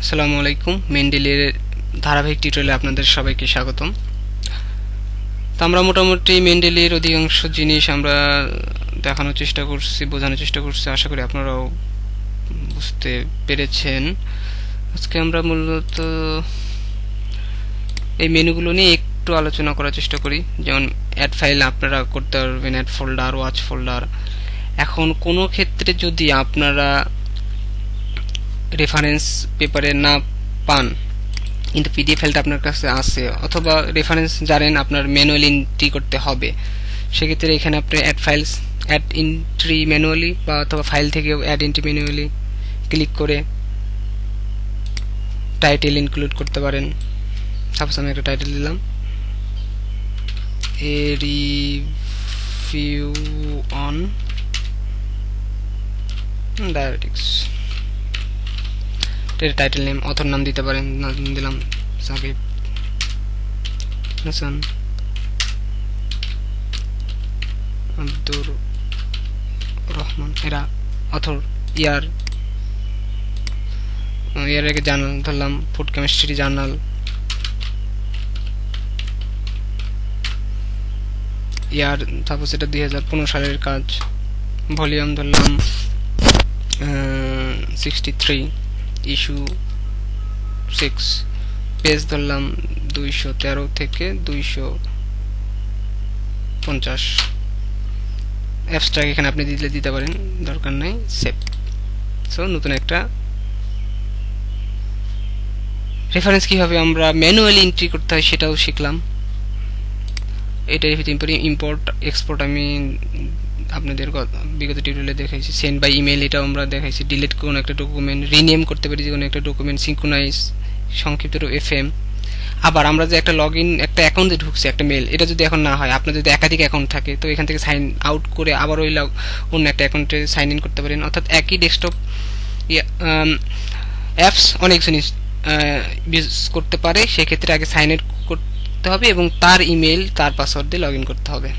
আসসালামু আলাইকুম। মেন্ডেলের ধারাবাহিক টিউটোরিয়ালে আপনাদের সবাইকে স্বাগতম। তো আমরা মোটামুটি মেন্ডেলের অধিকাংশ জিনিস আমরা দেখানোর চেষ্টা করছি, বোঝানোর চেষ্টা করছি। আশা করি আপনারাও বুঝতে পেরেছেন। আজকে আমরা মূলত এই মেনুগুলো নিয়ে একটু আলোচনা করার চেষ্টা করি। যেমন অ্যাড ফাইল আপনারা করতে পারবেন, অ্যাড ফোল্ডার, ওয়াচ ফোল্ডার। এখন কোনো ক্ষেত্রে যদি আপনারা রেফারেন্স পেপারে না পান কিন্তু পিডিএফ ফাইলটা আপনার কাছে আছে, অথবা রেফারেন্স জানেন আপনার ম্যানুয়ালি এন্ট্রি করতে হবে, সেক্ষেত্রে এখানে আপনি add files, add entry manually বা অথবা ফাইল থেকেও অ্যাড এন্ট্রি ম্যানুয়ালি ক্লিক করে টাইটেল ইনক্লুড করতে পারেন। সাপোজ আমি একটা টাইটেল দিলাম, a review on diabetics. Title name, author নাম দিতে পারেন, নাম দিলাম সাকিব হাসান আব্দুর রহমান। এরা অথর। ইয়ার আগে জার্নাল ধরলাম ফুড কেমিস্ট্রি জার্নাল। ইয়ার সাপোজ এটা 2015 সালের কাজ। ভলিউম ধরলাম 63, ইস্যু 6, পেজ ধরলাম 213 থেকে 250। অ্যাবস্ট্রাক্ট এখানে আপনি দিতে পারেন, দরকার নাই, সেভ। সো নতুন একটা রেফারেন্স কিভাবে আমরা ম্যানুয়ালি এন্ট্রি করতে হয় সেটাও শিখলাম। এটার ভিতরে ইম্পোর্ট এক্সপোর্ট আমি আপনাদের বিগত টিউটোরিয়ালে দেখাইছি। সেন্ড বাই ইমেল এটাও আমরা দেখাইছি। ডিলিট কোনো একটা ডকুমেন্ট, রিনেম করতে পারি যে কোনো একটা ডকুমেন্ট, সিনক্রোনাইজ, সংক্ষিপ্ত এফএম। আবার আমরা যে একটা লগ ইন, একটা অ্যাকাউন্টে ঢুকছি, একটা মেল, এটা যদি এখন না হয়, আপনার যদি একাধিক অ্যাকাউন্ট থাকে, তো এখান থেকে সাইন আউট করে আবার ওই অন্য একটা অ্যাকাউন্টে সাইন ইন করতে পারেন। অর্থাৎ একই ডেস্কটপ অ্যাপস অনেকজন ইউজ করতে পারে। সেক্ষেত্রে আগে সাইন ইন করতে হবে এবং তার ইমেল, তার পাসওয়ার্ড দিয়ে লগ ইন করতে হবে।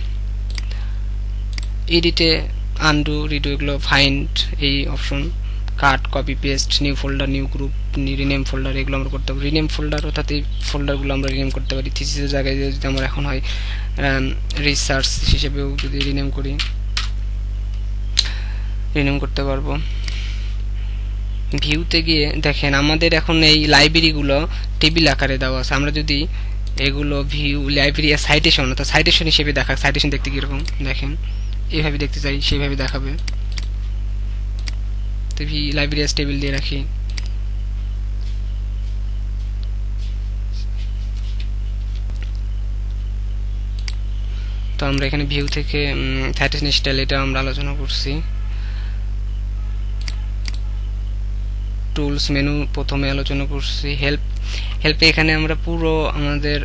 এডিটে আনডু, রিডু, এগুলো ফাইন্ড, এই option, cut, copy, paste, new folder, new group, rename folder, এগুলো আমরা করতে পারি। রিনেম ফোল্ডার অর্থাৎ এই ফোল্ডারগুলো আমরা রিনেম করতে পারি। থিসিসের জায়গায় যদি আমরা এখন হয় রিসার্চ হিসেবেও যদি রিনেম করি, রিনেম করতে পারবো। ভিউতে গিয়ে দেখেন আমাদের এখন এই লাইব্রেরিগুলো টেবিল আকারে দেওয়া আছে। আমরা যদি এগুলো ভিউ লাইব্রেরি সাইটেশন, অর্থাৎ সাইটেশন হিসেবে দেখা, সাইটেশন দেখতে কিরকম দেখেন, এইভাবে দেখতে চাই সেইভাবে দেখাবে। তো লাইব্রেরি টেবিল দিয়ে রাখি। তো আমরা এখানে ভিউ থেকে সাইটেশন স্টাইল এটা আমরা আলোচনা করছি। টুলস মেনু প্রথমে আলোচনা করছি। হেল্পে এখানে আমরা পুরো আমাদের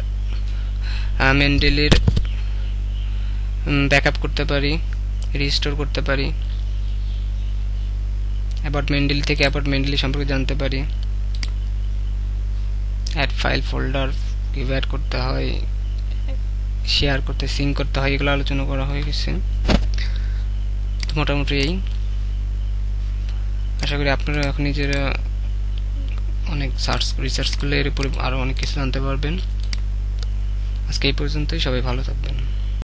মেন্ডেলের ব্যাকআপ করতে পারি, রিস্টোর করতে পারি। অ্যাবাউট মেন্ডেল থেকে অ্যাবাউট মেন্ডেল সম্পর্কে জানতে পারি। অ্যাড ফাইল ফোল্ডার কিভাবে অ্যাড করতে হয়, শেয়ার করতে, সিঙ্ক করতে হয়, এগুলো আলোচনা করা হয়ে গেছে। তো মোটামুটি এই, আশা করি আপনারা এখন নিজেরা অনেক রিসার্চ করলে এর উপরে আরো অনেক কিছু জানতে পারবেন। আজকে এই পর্যন্তই, সবাই ভালো থাকবেন।